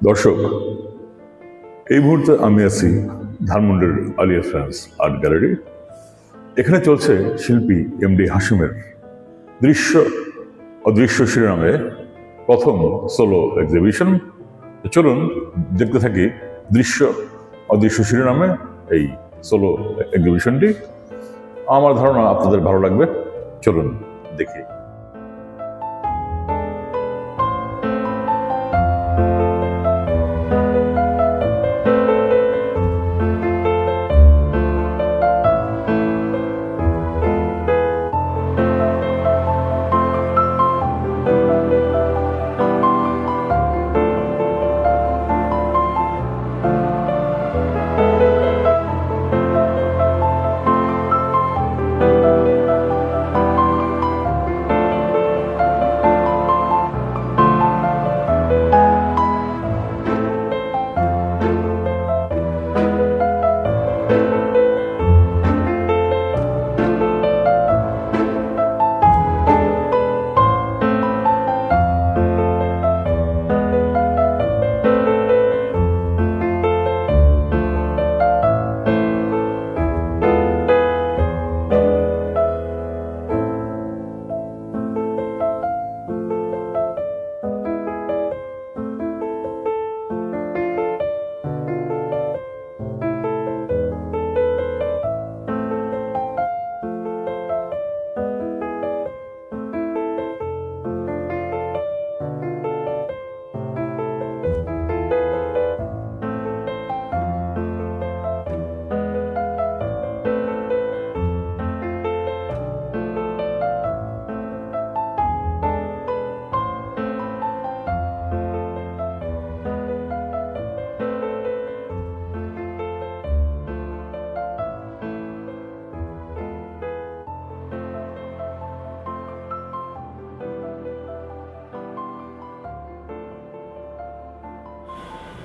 দর্শক, এই মুহূর্তে আমি আছি ধানমন্ডির আলিয়াস ফ্রান্স আর্ট গ্যালারি। এখানে চলছে শিল্পী এমডি হাশিমের দৃশ্য অদৃশ্য শিরোনামে প্রথম সোলো এক্সিবিশন। চলুন দেখতে থাকি দৃশ্য অদৃশ্য শিরোনামে এই সোলো এক্সিবিশনটি। আমার ধারণা আপনাদের ভালো লাগবে। চলুন দেখি।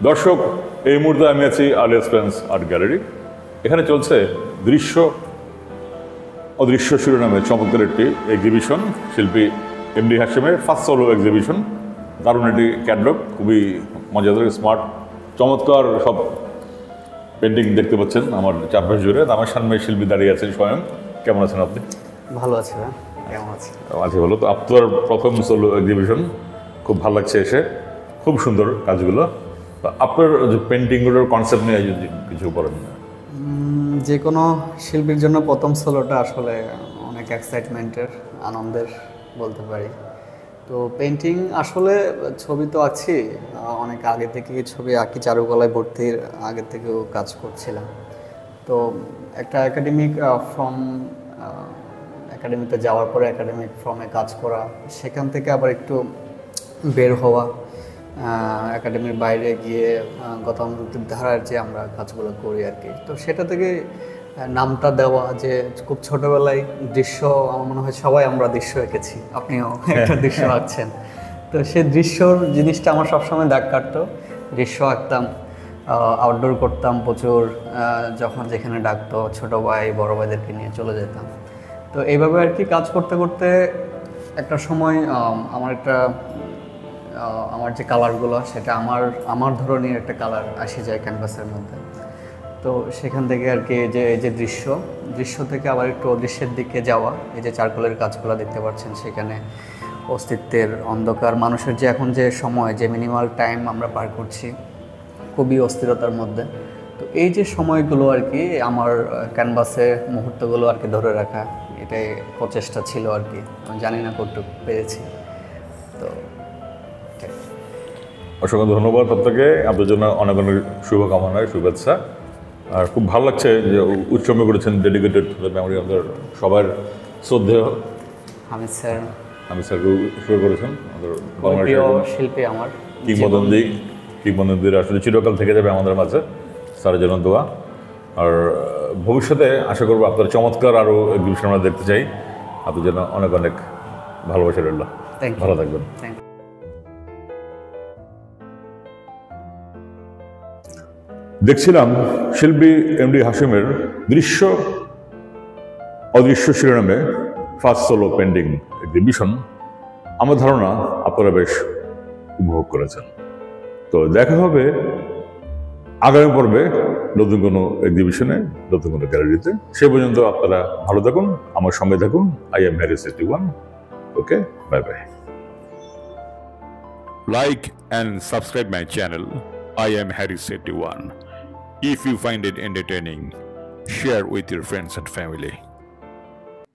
দর্শক, এই মুহূর্তে আমি আছি আলিয়াস ফ্রান্স আর্ট গ্যালারি। এখানে চলছে দৃশ্য অদৃশ্য শিরোনামে চমৎকার একটি এক্সিবিশন, শিল্পী এমডি হাশিমের ফার্স্ট সোলো এক্সিবিশন। দারুণ একটি ক্যাটলগ, খুবই মজাদার, স্মার্ট, চমৎকার সব পেন্টিং দেখতে পাচ্ছেন আমার চারপাশ জুড়ে। আমার সামনে শিল্পী দাঁড়িয়ে আছেন স্বয়ং। কেমন আছেন আপনি? ভালো আছি। কেমন আছি? আছি ভালো। তো আপনার প্রথম সোলো এক্সিবিশন, খুব ভালো লাগছে এসে, খুব সুন্দর কাজগুলো। আপনার যে পেন্টিংগুলোর কনসেপ্ট নিয়ে যদি কিছু বলেন। যে কোনো শিল্পীর জন্য প্রথম সোলোটা আসলে অনেক এক্সাইটমেন্টের, আনন্দের বলতে পারি। তো পেন্টিং আসলে ছবি তো আঁকছি, অনেক আগে থেকে ছবি আঁকি, চারুকলায় ভর্তির আগে থেকেও কাজ করছিলাম। তো একটা একাডেমিক একাডেমিতে যাওয়ার পরে একাডেমিক ফর্মে কাজ করা, সেখান থেকে আবার একটু বের হওয়া, একাডেমির বাইরে গিয়ে গতানুগতিক ধারার যে আমরা কাজগুলো করি আর কি। তো সেটা থেকে নামটা দেওয়া, যে খুব ছোটবেলায় দৃশ্য, আমার মনে হয় সবাই আমরা দৃশ্য এঁকেছি, আপনিও একটা দৃশ্য আঁকছেন। তো সেই দৃশ্যর জিনিসটা আমার সবসময় দাগ কাটতো। দৃশ্য আঁকতাম, আউটডোর করতাম প্রচুর, যখন যেখানে ডাকতো ছোটো ভাই বড়ো ভাইদেরকে নিয়ে চলে যেতাম। তো এইভাবে আর কি কাজ করতে করতে একটা সময় আমার যে কালারগুলো, সেটা আমার ধরনের একটা কালার আসে যায় ক্যানভাসের মধ্যে। তো সেখান থেকে আর কি এই যে দৃশ্য থেকে আবার একটু অদৃশ্যের দিকে যাওয়া, এই যে চারকোলের কাজগুলো দেখতে পাচ্ছেন, সেখানে অস্তিত্বের অন্ধকার, মানুষের যে এখন যে সময়, যে মিনিমাল টাইম আমরা পার করছি খুবই অস্থিরতার মধ্যে। তো এই যে সময়গুলো আর কি আমার ক্যানভাসে মুহূর্তগুলো আর কি ধরে রাখা, এটাই প্রচেষ্টা ছিল আর কি। আমি জানি না কতটুকু পেরেছি। তো অসংখ্য ধন্যবাদ আপনাকে, আপনার জন্য অনেক অনেক শুভকামনা, শুভেচ্ছা। আর খুব ভালো লাগছে যে উৎসর্গ করেছেন ডেডিকেটেড মেমোরি আমাদের সবার শ্রদ্ধেয় হামিদ স্যারকে শুরু করেছেন, আমাদের শিল্পী, আমার কিংবদন্তির আসলে চিরকাল থেকে যাবে আমাদের মাঝে। স্যারের জন্য দোয়া। আর ভবিষ্যতে আশা করবো আপনার চমৎকার আরও এক্সিবিশন আমরা দেখতে চাই। আপনার জন্য অনেক অনেক ভালোবাসা রইল। ভালো থাকবেন। দেখছিলাম শিল্পী এমডি হাশিমের দৃশ্য অদৃশ্য শিরোনামে ফার্স্ট সোলো পেন্টিং এক্সিবিশন। আমার ধারণা আপনারা বেশ উপভোগ করেছেন। তো দেখা হবে আগামী পর্বে নতুন কোনো এক্সিবিশনে, নতুন কোনো গ্যালারিতে। সে পর্যন্ত আপনারা ভালো থাকুন, আমার সঙ্গে থাকুন। I am Harris 81. Okay, bye bye. Like and subscribe my channel. I am Harris 81. If you find it entertaining, share with your friends and family.